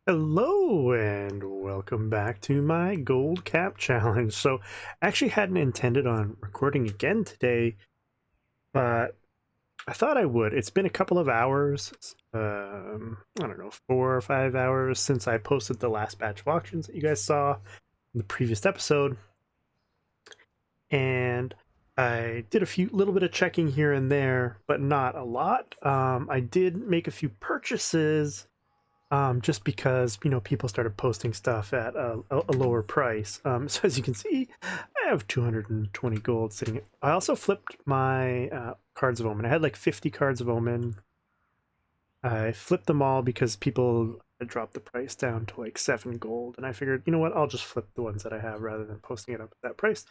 Hello and welcome back to my gold cap challenge. So I actually hadn't intended on recording again today, but I thought I would. It's been a couple of hours, I don't know, 4 or 5 hours since I posted the last batch of auctions that you guys saw in the previous episode. And I did a little bit of checking here and there, but not a lot. I did make a few purchases just because, people started posting stuff at a lower price. So as you can see, I have 220 gold sitting. I also flipped my cards of Omen. I had like 50 cards of Omen. I flipped them all because people had dropped the price down to like 7 gold, and I figured, you know what, I'll just flip the ones that I have rather than posting it up at that price.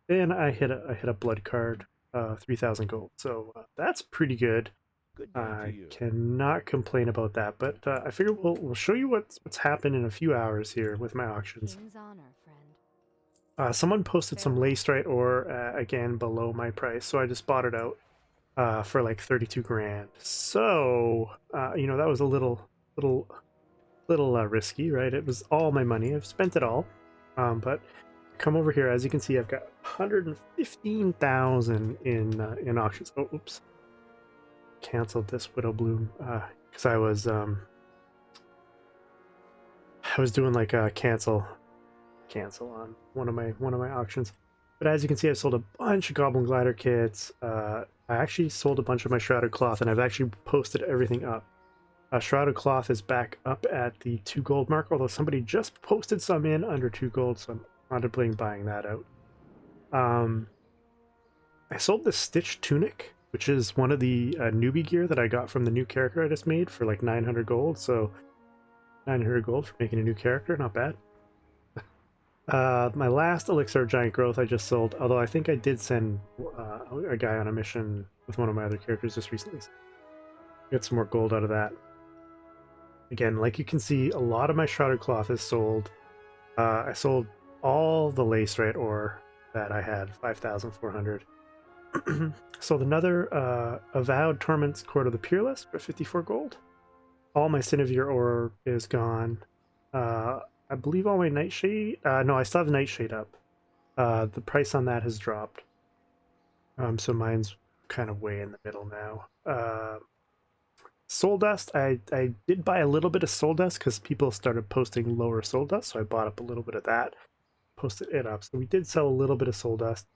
And I hit a blood card, 3,000 gold. So that's pretty good. Good day to I you. cannot complain about that, but I figure we'll show you what's happened in a few hours here with my auctions. King's honor, friend. Someone posted some Farewell. lace ore again below my price, so I just bought it out for like 32 grand. So that was a little risky, right? It was all my money. I've spent it all, but come over here. As you can see, I've got 115,000 in auctions. Oh, oops. Canceled this widow bloom because I was doing like a cancel on one of my auctions. But as you can see, I've sold a bunch of goblin glider kits. I actually sold a bunch of my shrouded cloth, and I've actually posted everything up. Shrouded cloth is back up at the 2 gold mark, although somebody just posted some in under 2 gold, so I'm contemplating buying that out. I sold this stitched tunic, which is one of the newbie gear that I got from the new character I just made for like 900 gold. So 900 gold for making a new character, not bad. My last elixir of giant growth I just sold, although I think I did send a guy on a mission with one of my other characters just recently. Get some more gold out of that. Again, like you can see, a lot of my shrouded cloth is sold. I sold all the lace ore that I had, 5,400. Sold another Avowed Torment's Court of the Peerless for 54 gold. All my Cinevere ore is gone. I believe all my Nightshade... no, I still have Nightshade up. The price on that has dropped. So mine's kind of way in the middle now. Soul Dust, I did buy a little bit of Soul Dust because people started posting lower Soul Dust, so I bought up a little bit of that. Posted it up. So we did sell a little bit of Soul Dust.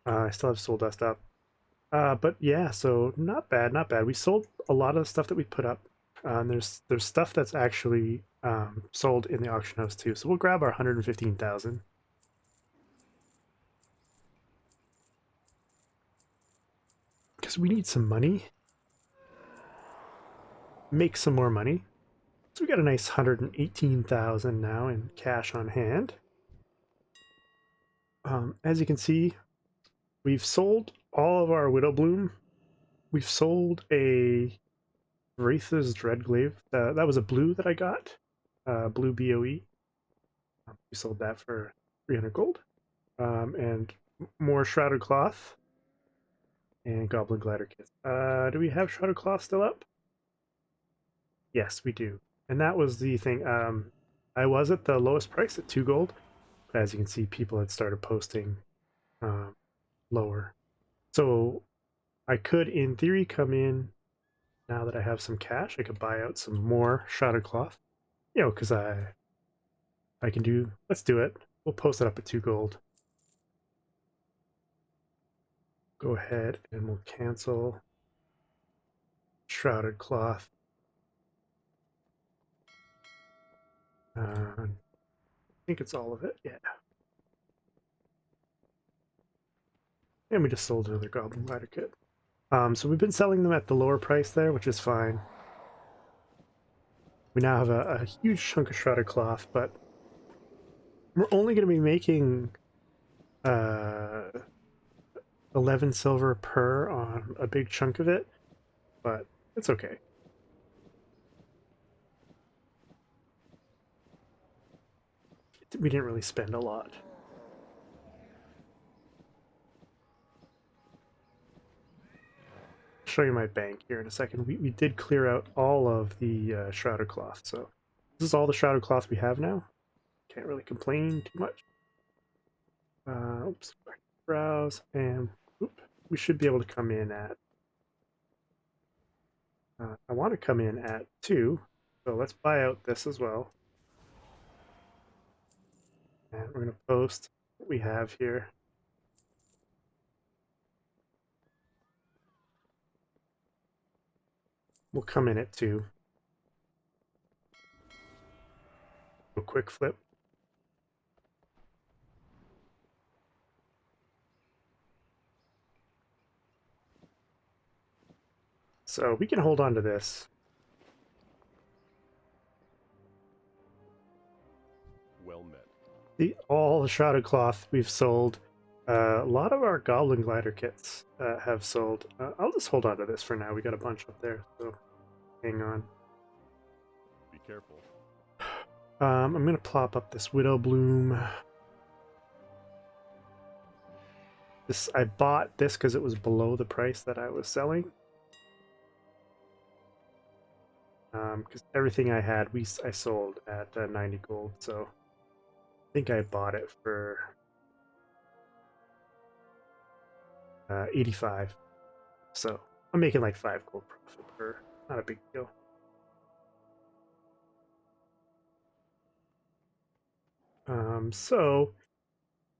I still have Soul Dust up. But yeah, so not bad, not bad. We sold a lot of the stuff that we put up. There's stuff that's actually sold in the auction house too. So we'll grab our 115,000. Because we need some money. Make some more money. So we got a nice 118,000 now in cash on hand. As you can see, we've sold all of our Widow Bloom. We've sold a Wraith's Dreadglaive. That was a blue that I got. Blue BOE. We sold that for 300 gold. And more Shrouded Cloth. And Goblin Glider Kits. Do we have Shrouded Cloth still up? Yes, we do. And that was the thing. I was at the lowest price at 2 gold. But as you can see, people had started posting lower. So I could, in theory, come in now that I have some cash. I could buy out some more Shrouded Cloth. Because I can do... Let's do it. We'll post it up at 2 gold. Go ahead and we'll cancel Shrouded Cloth. I think it's all of it. Yeah. And we just sold another Goblin Glider Kit. So we've been selling them at the lower price there, which is fine. We now have a huge chunk of Shrouded Cloth, but we're only going to be making 11 silver per on a big chunk of it, but it's okay. We didn't really spend a lot. Show you my bank here in a second. We did clear out all of the Shrouded Cloth, so This is all the shrouded cloth we have now. Can't really complain too much. Oops, browse, and we should be able to come in at, I want to come in at 2, so let's buy out this as well. And we're going to post what we have here. We'll come in at 2. A quick flip. So we can hold on to this. Well met. All the shrouded cloth we've sold. A lot of our goblin glider kits have sold. I'll just hold on to this for now. We got a bunch up there, so hang on. Be careful. I'm gonna plop up this widow bloom. I bought this because it was below the price that I was selling. Because everything I had, I sold at 90 gold, so I think I bought it for 85. So I'm making like 5 gold profit per, not a big deal. So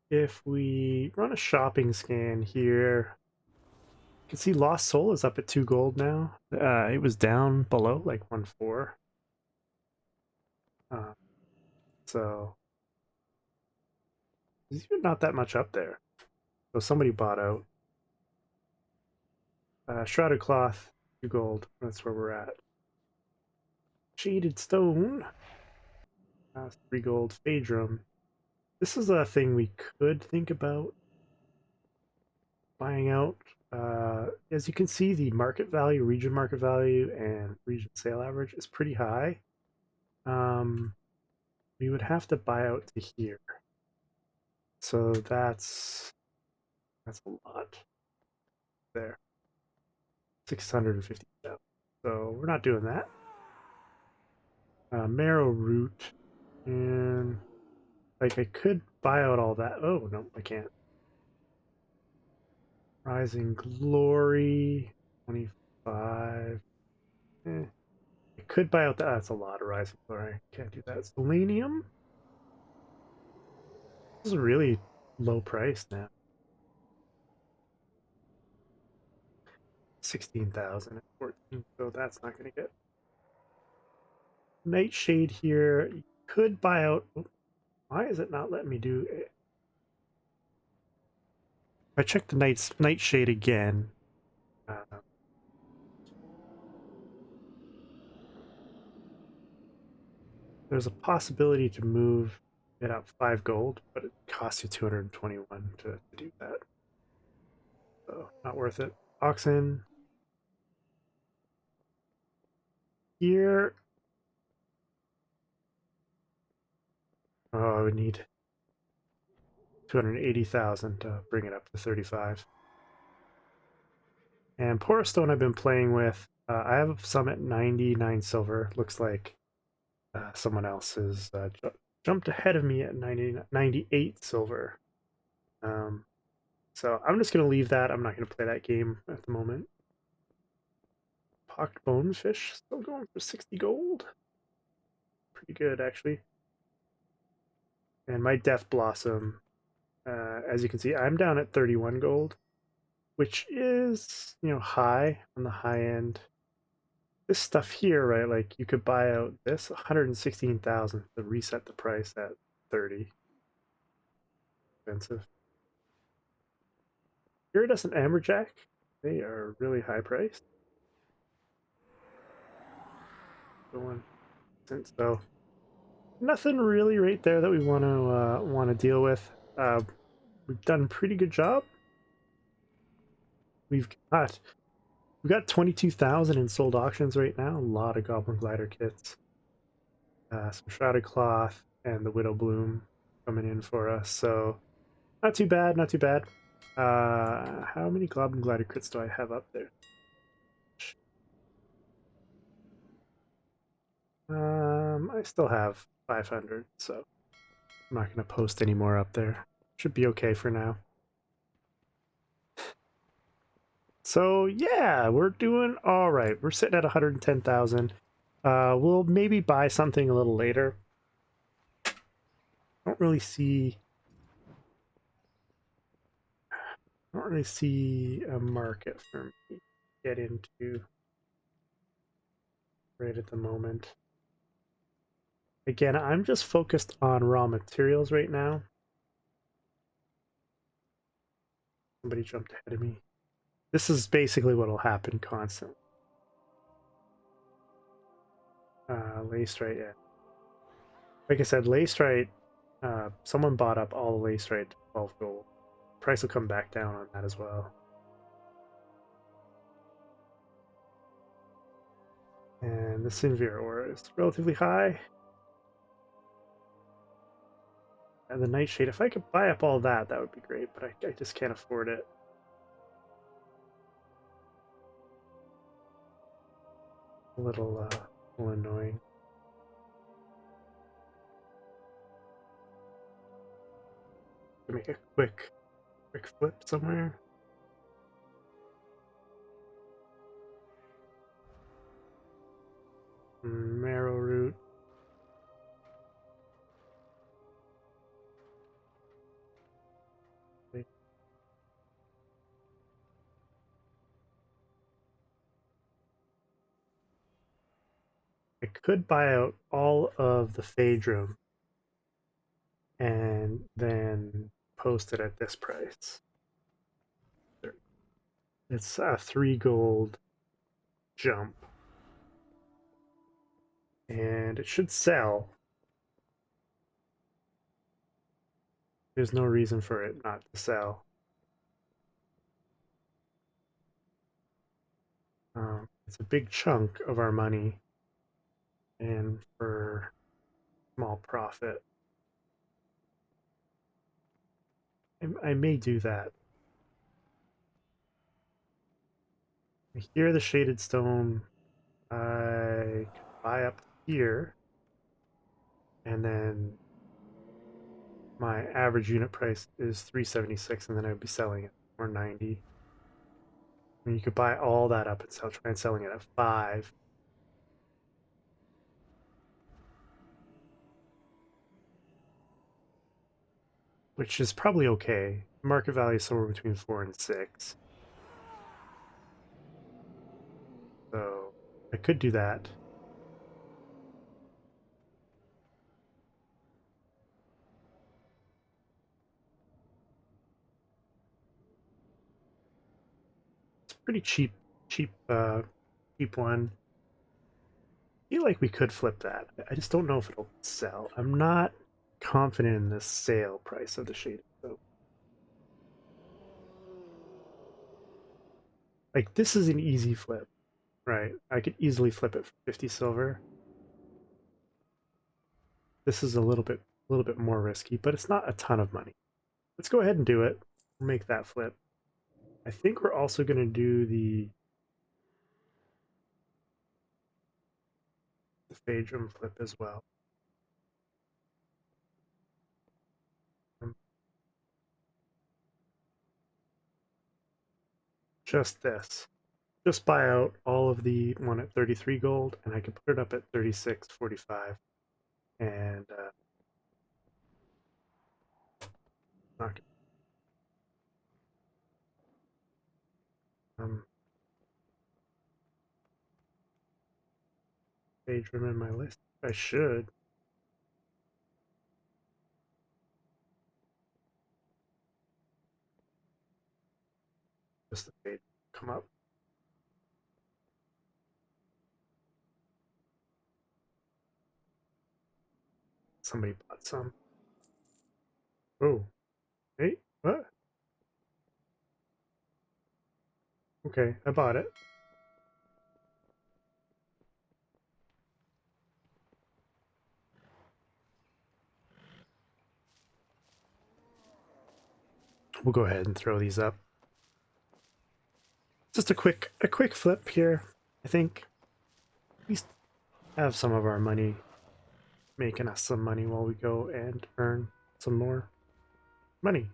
if we run a shopping scan here, you can see Lost Soul is up at 2 gold now. It was down below like 1.4. So there's even not that much up there. So somebody bought out. Shrouded Cloth, 2 gold. That's where we're at. Shaded Stone, 3 gold. Phaedrum. This is a thing we could think about buying out. As you can see, the market value, region market value, and region sale average is pretty high. We would have to buy out to here. So that's a lot there. 650,000. So we're not doing that. Marrow root, and like I could buy out all that. Oh no, I can't. Rising Glory, 25. I could buy out that. That's a lot of Rising Glory. Can't do that. Selenium. This is a really low price now. 16,000 at 14. So that's not going to get. Nightshade here. You could buy out. Why is it not letting me do it? If I check the Nightshade again. There's a possibility to move it up 5 gold, but it costs you 221 to do that. So not worth it. Oxen. Here. Oh, I would need 280,000 to bring it up to 35. And Porous Stone I've been playing with. I have some at 99 silver. Looks like someone else has jumped ahead of me at 98 silver. So I'm just going to leave that. I'm not going to play that game at the moment. Pocked Bonefish still going for 60 gold. Pretty good, actually. And my Death Blossom, as you can see, I'm down at 31 gold, which is, high on the high end. This stuff here, right, like you could buy out this 116,000 to reset the price at 30. Expensive. Iridescent Amberjack, they are really high priced. Going so nothing really right there that we want to deal with. We've done a pretty good job. We've got 22,000 in sold auctions right now. A lot of Goblin Glider kits, some Shrouded Cloth, and the Widow Bloom coming in for us. So not too bad, not too bad. How many Goblin Glider kits do I have up there? I still have 500, so I'm not going to post any more up there. Should be okay for now. So yeah, we're doing all right. We're sitting at 110,000. We'll maybe buy something a little later. Don't really see a market for me to get into right at the moment. Again, I'm just focused on raw materials right now. Somebody jumped ahead of me. This is basically what will happen constantly. Lacerite, yeah. Like I said, Lacerite, someone bought up all the Lacerite to 12 gold. Price will come back down on that as well. And the Sinvir ore is relatively high. And the Nightshade, if I could buy up all that, that would be great, but I just can't afford it. A little annoying. To make a quick flip somewhere. Marrow root. I could buy out all of the Phaedrum and then post it at this price. It's a 3 gold jump. And it should sell. There's no reason for it not to sell. It's a big chunk of our money, and for small profit. I may do that. Here, the shaded stone, I can buy up here, and then my average unit price is 376, and then I'd be selling it for 490. And you could buy all that up and try and selling it at 5. Which is probably okay. Market value is somewhere between 4 and 6. So I could do that. It's pretty cheap one. I feel like we could flip that. I just don't know if it'll sell. I'm not confident in the sale price of the shaded stone. Like, this is an easy flip, right? I could easily flip it for 50 silver. This is a little bit more risky, but it's not a ton of money. Let's go ahead and do it. We'll make that flip. I think we're also going to do the Phaedrum flip as well. Just this. Just buy out all of the one at 33 gold, and I can put it up at 36.45. And not Phaedrum in my list. I should. Just the Phaedrum come up. Somebody bought some. Oh, hey, what? Okay, I bought it. We'll go ahead and throw these up. Just a quick flip here. I think we have some of our money making us some money while we go and earn some more money.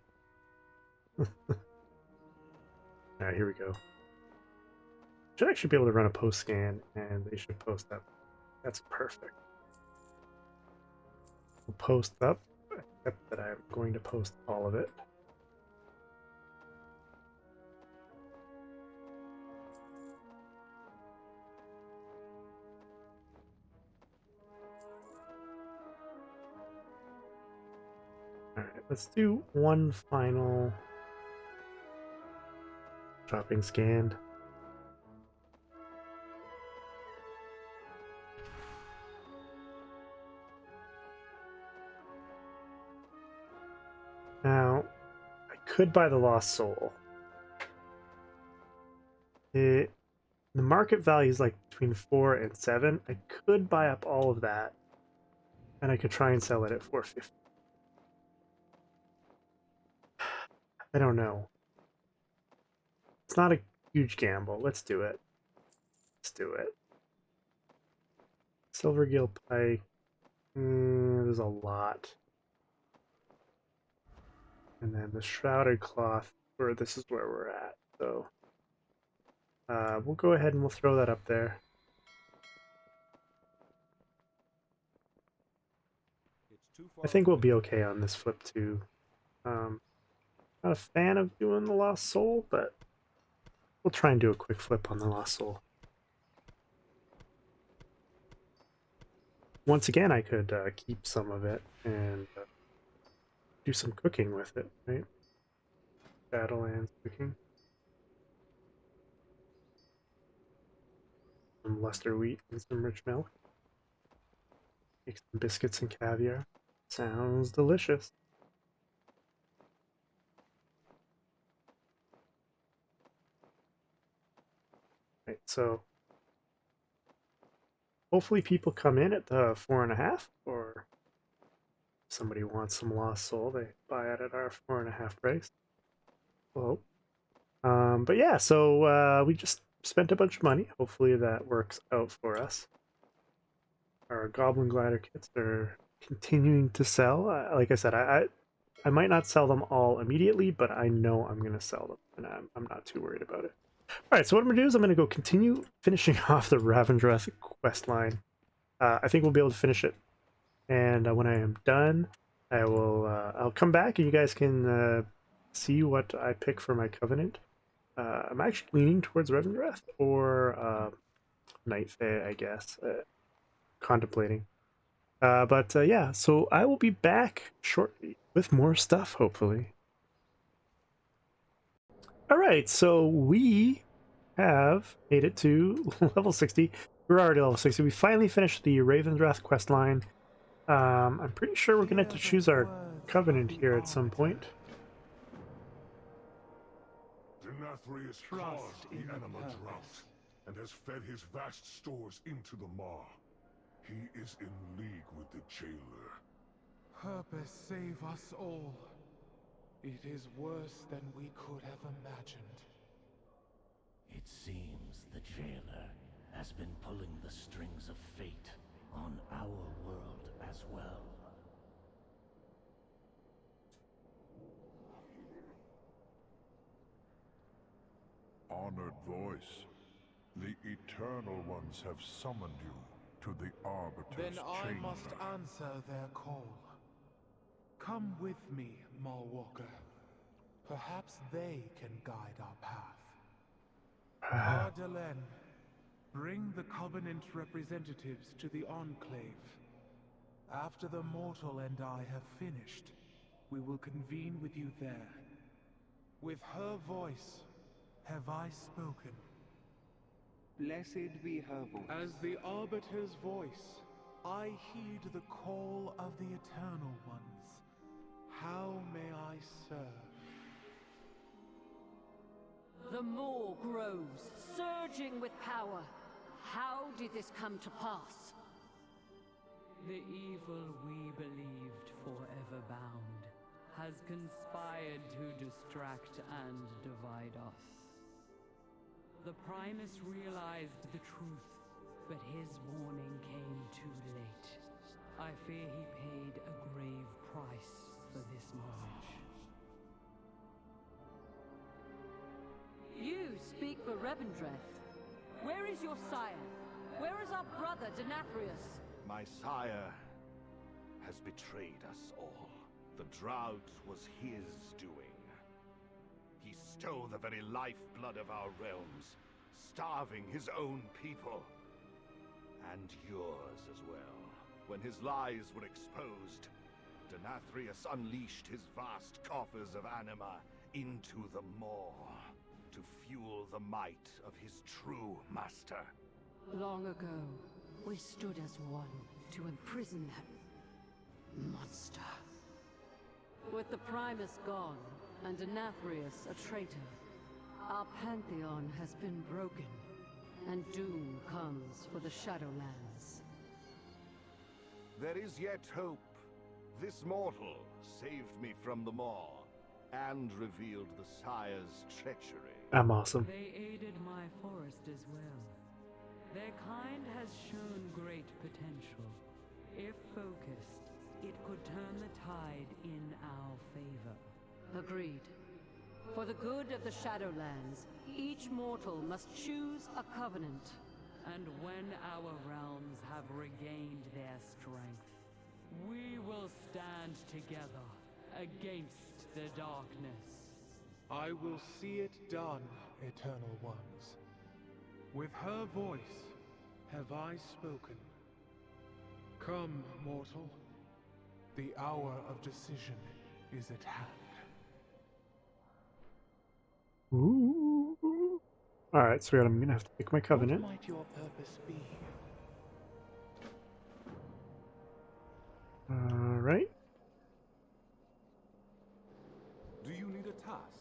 Alright, here we go. Should actually be able to run a post scan, and they should post up. That's perfect. We'll post up, except that I'm going to post all of it. Alright, let's do one final shopping scan. Now, I could buy the Lost Soul. The market value is like between 4 and 7. I could buy up all of that, and I could try and sell it at 450. I don't know. It's not a huge gamble. Let's do it. Let's do it. Silver Gill Pike. There's a lot. And then the Shrouded Cloth, this is where we're at. So we'll go ahead and we'll throw that up there. I think we'll be okay on this flip too. Not a fan of doing the Lost Soul, but we'll try and do a quick flip on the Lost Soul. Once again, I could keep some of it and do some cooking with it, right? Shadowlands cooking. Some luster wheat and some rich milk. Make some biscuits and caviar. Sounds delicious. Right, so hopefully people come in at the 4.5, or if somebody wants some Lost Soul, they buy it at our 4.5 price. Well, but yeah, so we just spent a bunch of money. Hopefully that works out for us. Our Goblin Glider kits are continuing to sell. Like I said, I might not sell them all immediately, but I know I'm going to sell them, and I'm not too worried about it. All right, so what I'm going to do is I'm going to go continue finishing off the Ravendreth quest line. I think we'll be able to finish it, and when I am done, I'll come back and you guys can see what I pick for my Covenant. I'm actually leaning towards Ravendreth or Night Fae, I guess, contemplating. But yeah, so I will be back shortly with more stuff, hopefully. Alright, so we have made it to level 60. We're already level 60. We finally finished the Ravendreth questline. I'm pretty sure we're going to have to choose our Covenant here at some point. Denathrius caused the animal drought and has fed his vast stores into the maw. He is in league with the jailer. Purpose save us all. It is worse than we could have imagined. It seems the jailer has been pulling the strings of fate on our world as well. Honored voice, the Eternal Ones have summoned you to the Arbiter's Then I chamber. must answer their call. Come with me, Malwalker. Perhaps they can guide our path. Ardalen, bring the Covenant representatives to the Enclave. After the mortal and I have finished, we will convene with you there. With her voice, have I spoken. Blessed be her voice. As the Arbiter's voice, I heed the call of the Eternal Ones. How may I serve? The maw grows, surging with power. How did this come to pass? The evil we believed forever bound has conspired to distract and divide us. The Primus realized the truth, but his warning came too late. I fear he paid a grave price for this knowledge. You speak for Revendreth. Where is your sire? Where is our brother, Denathrius? My sire has betrayed us all. The drought was his doing. He stole the very lifeblood of our realms, starving his own people. And yours as well. When his lies were exposed, Denathrius unleashed his vast coffers of anima into the maw to fuel the might of his true master. Long ago, we stood as one to imprison that monster. With the Primus gone, and Denathrius a traitor, our pantheon has been broken, and doom comes for the Shadowlands. There is yet hope. This mortal saved me from the maw, and revealed the sire's treachery. I'm awesome. They aided my forest as well. Their kind has shown great potential. If focused, it could turn the tide in our favor. Agreed. For the good of the Shadowlands, each mortal must choose a covenant. And when our realms have regained their strength, we will stand together against the darkness. I will see it done, Eternal Ones. With her voice have I spoken. Come, mortal. The hour of decision is at hand. Ooh. Alright, so I'm gonna have to pick my covenant. What might your purpose be? Alright. Do you need a task?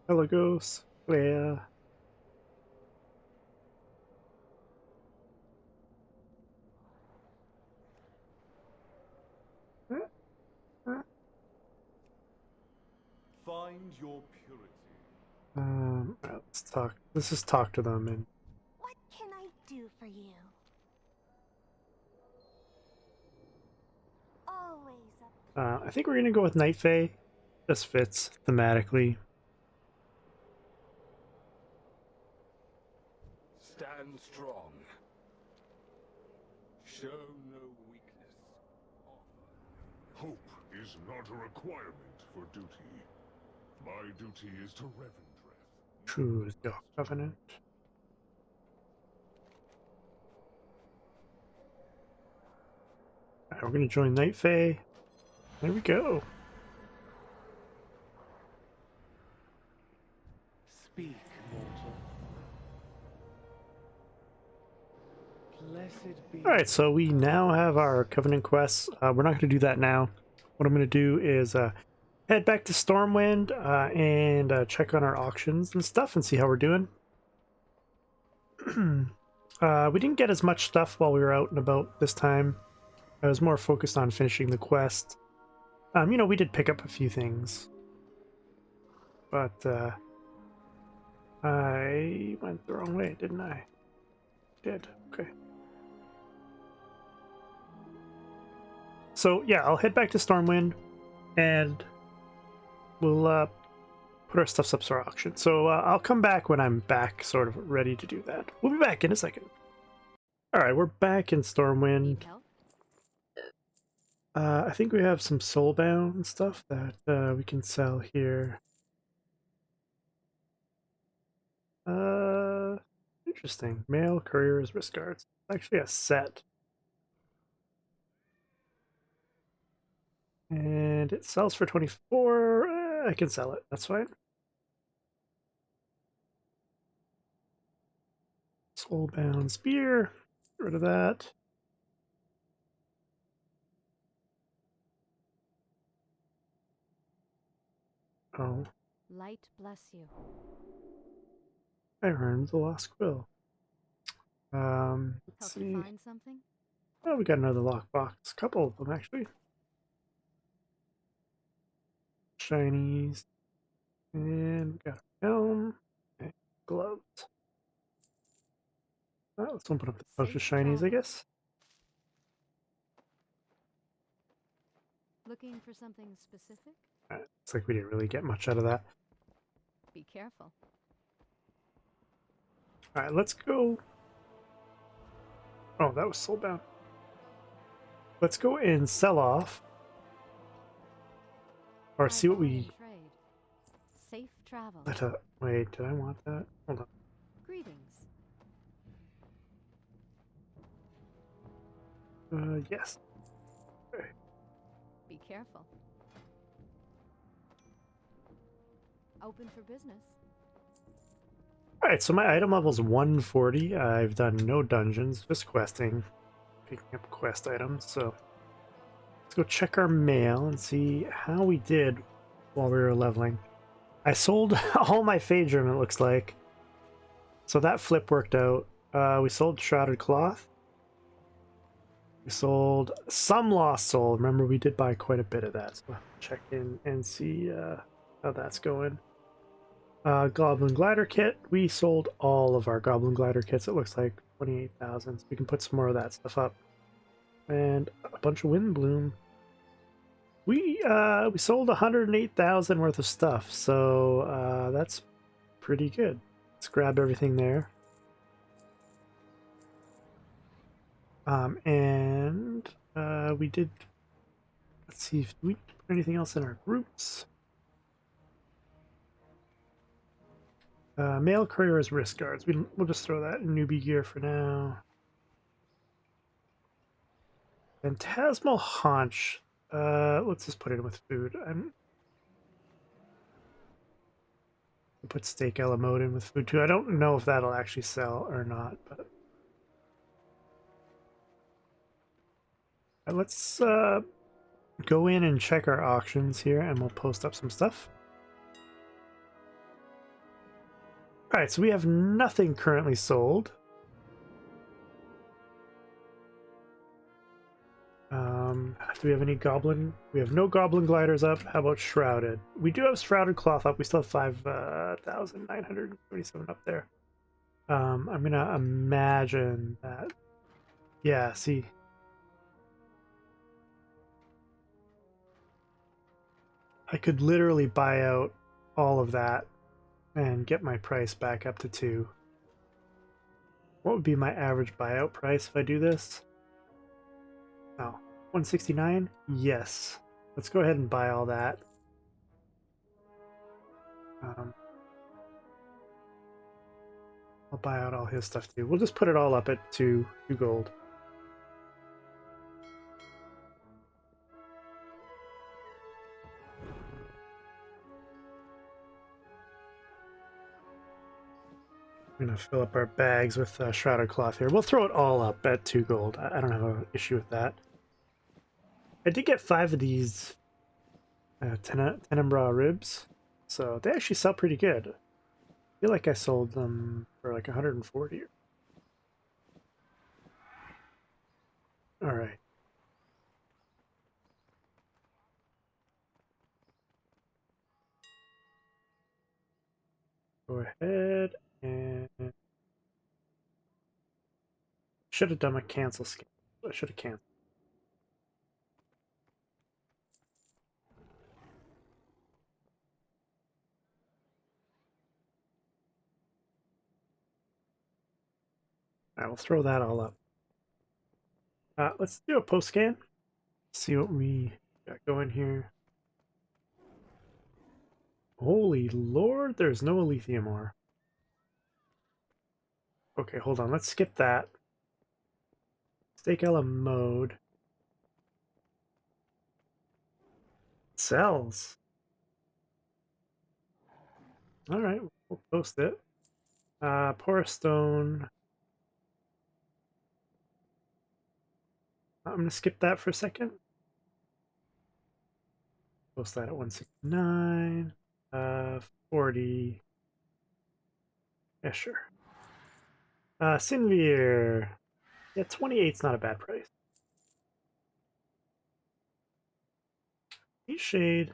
Pelagos, Clea. Find your purity. Alright, let's talk. Let's just talk to them and What can I do for you? Always up. I think we're gonna go with Night Fae. Just fits thematically. Stand strong. Show no weakness. Hope is not a requirement for duty. My duty is to Revendreth. Choose your covenant. Alright, we're gonna join Night Fae. There we go. Speak, mortal. Blessed be. Alright, so we now have our covenant quests. We're not going to do that now. What I'm going to do is head back to Stormwind and check on our auctions and stuff and see how we're doing. We didn't get as much stuff while we were out and about this time. I was more focused on finishing the quest. You know, we did pick up a few things. But I went the wrong way, didn't I? Did. Okay. So yeah, I'll head back to Stormwind, and we'll put our stuffs up to our auction. So I'll come back when I'm back, sort of ready to do that. We'll be back in a second. All right, we're back in Stormwind. Need help? I think we have some soulbound stuff that we can sell here. Interesting. Mail, couriers, wrist guards. Actually a set. And it sells for 24. I can sell it. That's fine. Soulbound spear. Get rid of that. Oh, Light bless you. I earned the lost quill. Let's Help see. you find something? Oh, we got another lockbox. A couple of them, actually. shinies. And we got a helm and gloves. Let's open up the pouch of shinies, I guess. Looking for something specific? Looks like we didn't really get much out of that. Be careful. Alright, let's go. Oh, that was soulbound. Let's go and sell off. Or see what we... Trade. Safe travel. Wait, did I want that? Hold on. Greetings. Yes. Okay. Be careful. Open for business. Alright, so my item level is 140. I've done no dungeons, just questing. Picking up quest items, so... Let's go check our mail and see how we did while we were leveling. I sold all my Phaedrum, it looks like. So that flip worked out. We sold Shrouded Cloth. We sold some Lost Soul. Remember, we did buy quite a bit of that. So we'll check in and see how that's going. Goblin Glider Kit. We sold all of our Goblin Glider Kits. It looks like 28,000. So we can put some more of that stuff up. And a bunch of Windbloom. We sold 108,000 worth of stuff. So that's pretty good. Let's grab everything there. We did, let's see if we put anything else in our groups. Male couriers, wrist guards. We'll just throw that in newbie gear for now. Phantasmal Haunch. Let's just put it with food. We'll put Steak a la mode in with food too. I don't know if that'll actually sell or not, but let's go in and check our auctions here, and we'll post up some stuff. All right, so we have nothing currently sold. Do we have any goblin? We have no goblin gliders up. How about shrouded? We do have shrouded cloth up. We still have 5,927 up there. I'm gonna imagine that. Yeah, see. I could literally buy out all of that and get my price back up to 2. What would be my average buyout price if I do this? Oh, 169? Yes. Let's go ahead and buy all that. I'll buy out all his stuff too. We'll just put it all up at 2 gold. I'm gonna fill up our bags with shrouded cloth here. We'll throw it all up at 2 gold. I don't have an issue with that. I did get 5 of these Tenebrae ribs, so they actually sell pretty good. I feel like I sold them for like 140. All right. Go ahead and should have done a cancel scan. I should have canceled. I will throw that all up. Let's do a post scan. See what we got going here. Holy Lord, there's no Alethea ore. Okay, hold on. Let's skip that. Steak a la mode. Sells. All right, we'll post it. Porous stone. I'm gonna skip that for a second. Post that at 169. 40. Yeah, sure. Sinvir. Yeah, 28's not a bad price. Heat Shade.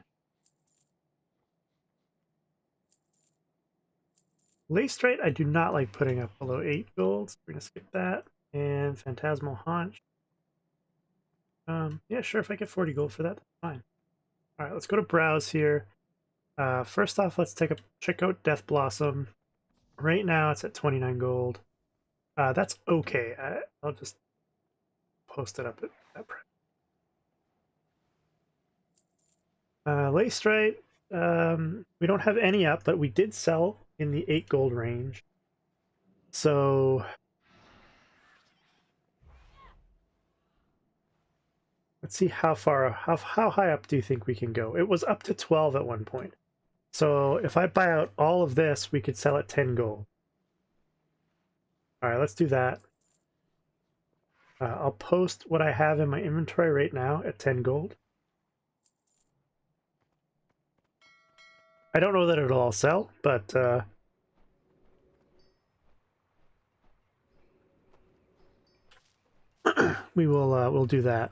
Lacestrite, I do not like putting up below 8 gold, so we're going to skip that. And Phantasmal Haunch. Yeah, sure, if I get 40 gold for that, that's fine. Alright, let's go to browse here. First off, let's check out Death Blossom. Right now it's at 29 gold. That's okay. I'll just post it up at that price. Lacestrite, we don't have any up, but we did sell in the 8 gold range. So let's see how high up do you think we can go? It was up to 12 at one point. So if I buy out all of this, we could sell at 10 gold. All right, let's do that. I'll post what I have in my inventory right now at 10 gold. I don't know that it'll all sell, but we'll do that.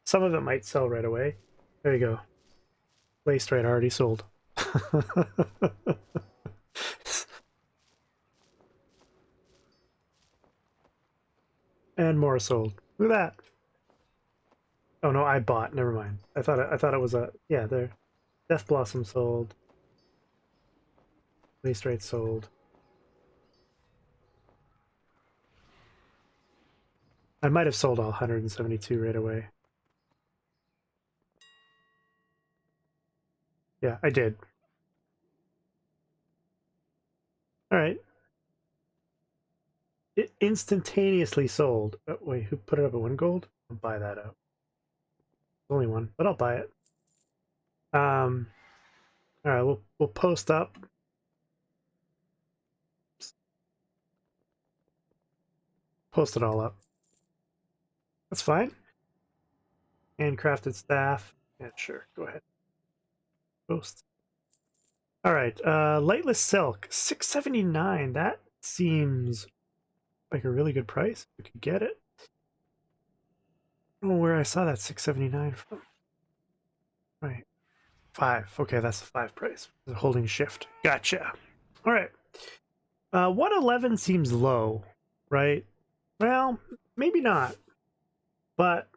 Some of it might sell right away. There you go. Lacestrite already sold. And more sold. Look at that. Oh no, I bought. Never mind. I thought it was a yeah. There, Death Blossom sold. Lacestrite sold. I might have sold all 172 right away. Yeah, I did. All right. It instantaneously sold. Oh, wait, who put it up at 1 gold? I'll buy that out. Only one, but I'll buy it. All right, we'll post up. Post it all up. That's fine. Handcrafted staff. Yeah, sure. Go ahead. Post. All right. Lightless silk, 679. That seems like a really good price. We could get it. I don't know where I saw that 679 from. Right. 5. Okay, that's the 5 price. Holding shift. Gotcha. All right. 111 seems low, right? Well, maybe not. But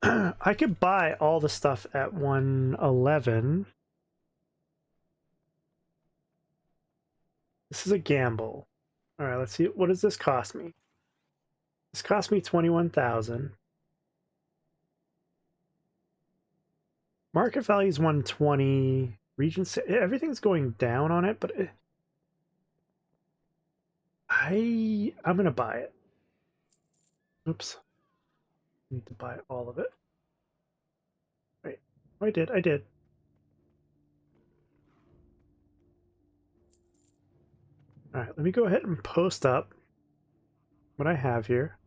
I could buy all the stuff at 111. This is a gamble. All right, let's see. What does this cost me? This cost me 21,000. Market value is 120. Region, everything's going down on it, but I'm gonna buy it. Oops. Need to buy all of it. Right. Oh, I did. All right, let me go ahead and post up what I have here.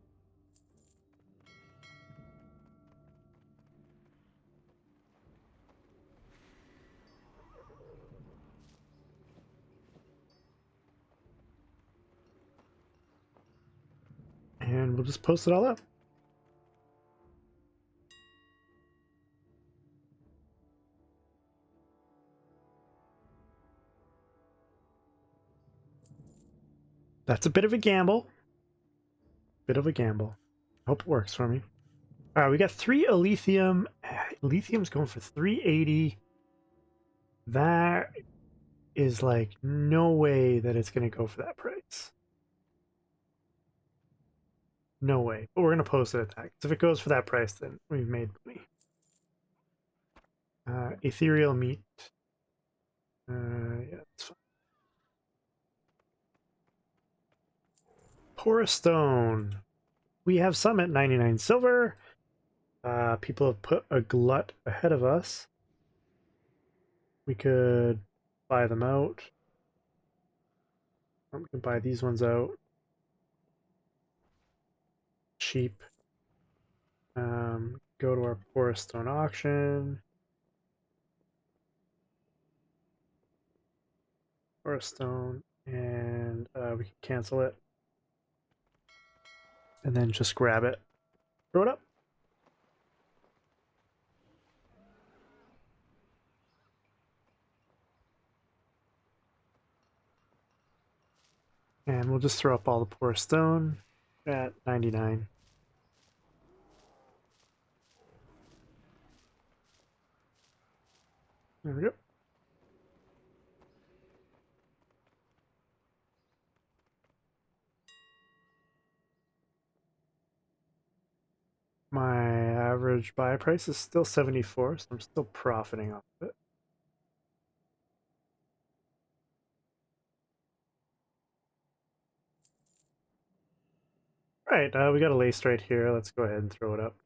And we'll just post it all up. That's a bit of a gamble. Bit of a gamble. Hope it works for me. All right, we got 3 Elithium. Lithium's going for 380. That is like no way that it's going to go for that price. No way. But we're going to post it at that. If it goes for that price, then we've made money. Ethereal meat. Yeah, that's fine. Porous stone. We have some at 99 silver. People have put a glut ahead of us. We could buy them out. We can buy these ones out. Cheap. Go to our porous stone auction. Porous stone, and we can cancel it. And then just grab it. Throw it up. And we'll just throw up all the porous stone at 99. There we go. My average buy price is still 74, so I'm still profiting off of it. Right, we got a lace right here. Let's go ahead and throw it up.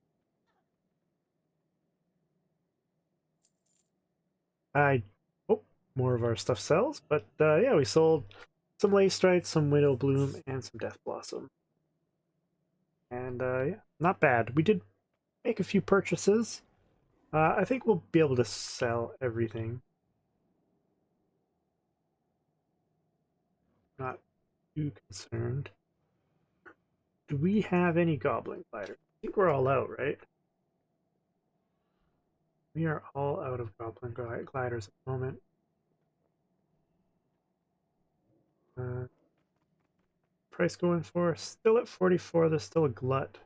Oh, more of our stuff sells, but yeah, we sold some lace stripe, some widow bloom, and some death blossom. And yeah, not bad. We did make a few purchases. I think we'll be able to sell everything. Not too concerned. Do we have any goblin gliders? I think we're all out, right? We are all out of goblin gliders at the moment. Price going for? Still at 44. There's still a glut.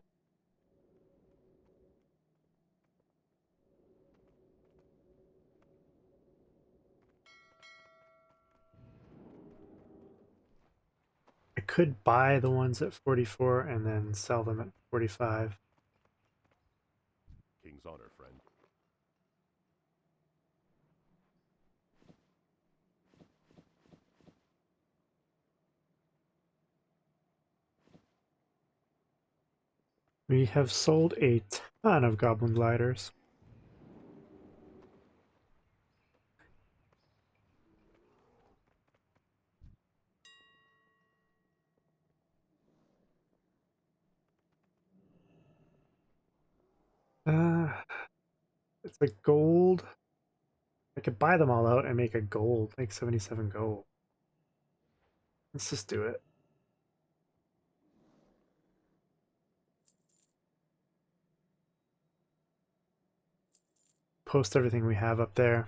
I could buy the ones at 44 and then sell them at 45. King's honor, friend. We have sold a ton of goblin gliders. It's like gold. I could buy them all out and make a gold, like 77 gold. Let's just do it. Post everything we have up there.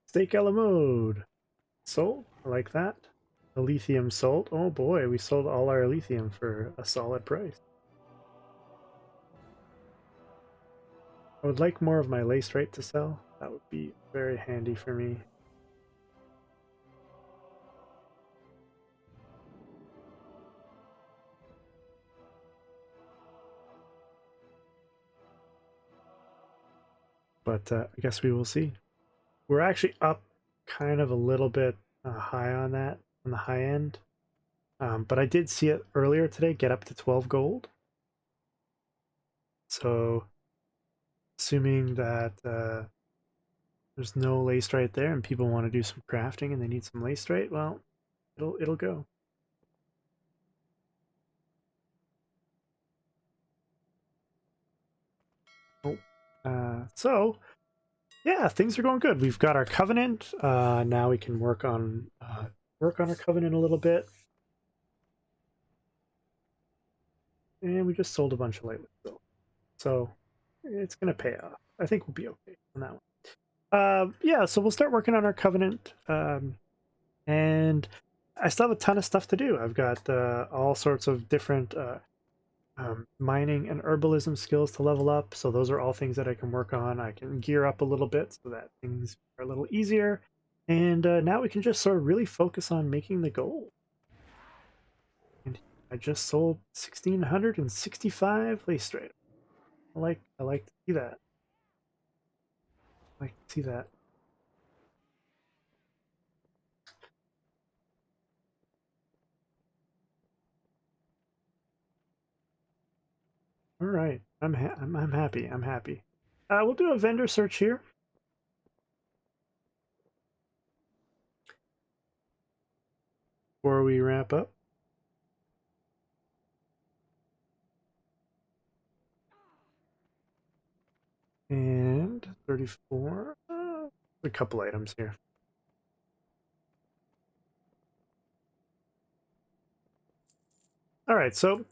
Stake mode. Sold. I like that. The lithium sold. Oh boy, we sold all our lithium for a solid price. I would like more of my lace rate to sell. That would be very handy for me. But I guess we will see. We're actually up kind of a little bit high on that, on the high end. But I did see it earlier today get up to 12 gold. So assuming that there's no lace right there and people want to do some crafting and they need some lace right, well, it'll go. Oh, so yeah, things are going good. We've got our covenant. Now we can work on our covenant a little bit. And we just sold a bunch of lightly built. So it's going to pay off. I think we'll be okay on that one. Yeah, so we'll start working on our covenant. And I still have a ton of stuff to do. I've got all sorts of different mining and herbalism skills to level up. So those are all things that I can work on. I can gear up a little bit so that things are a little easier. And now we can just sort of really focus on making the goal. And I just sold 1,665 lace trade. I like to see that. I like to see that. All right, I'm happy. I'm happy. We'll do a vendor search here. Before we wrap up. And 34, a couple items here. All right, so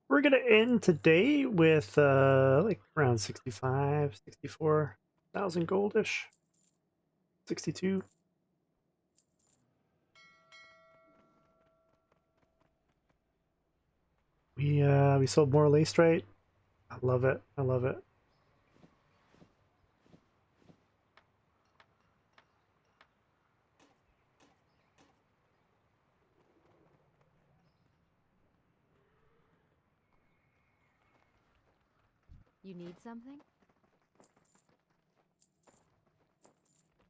we're going to end today with like around 65, 64. 1,000 goldish. 62. We sold more lace right. I love it. I love it. You need something?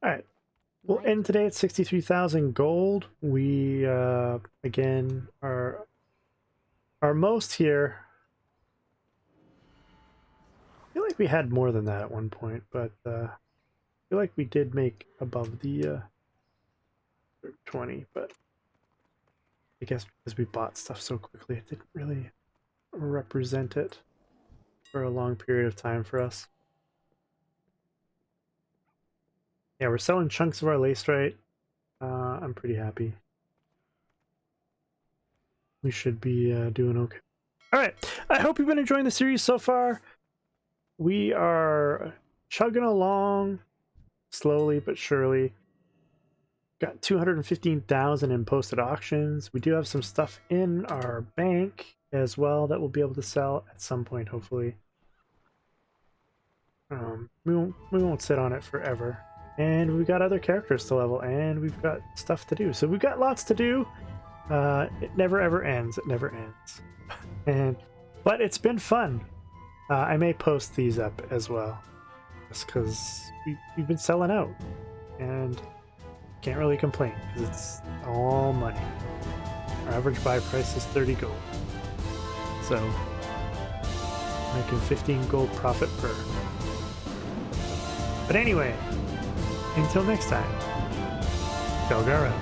All right. We'll end today at 63,000 gold. We again are most here. I feel like we had more than that at one point, but I feel like we did make above the 20, but I guess because we bought stuff so quickly, it didn't really represent it for a long period of time for us. Yeah, we're selling chunks of our lace right. I'm pretty happy. We should be doing okay. All right, I hope you've been enjoying the series so far. We are chugging along slowly but surely. Got 215,000 in posted auctions. We do have some stuff in our bank as well that we'll be able to sell at some point, hopefully. We won't sit on it forever. And we've got other characters to level, and we've got stuff to do. So we've got lots to do. It never ever ends. It never ends. But it's been fun. I may post these up as well, just because we've been selling out, and can't really complain because it's all money. Our average buy price is 30 gold, so making 15 gold profit per. But anyway, until next time, Belgara.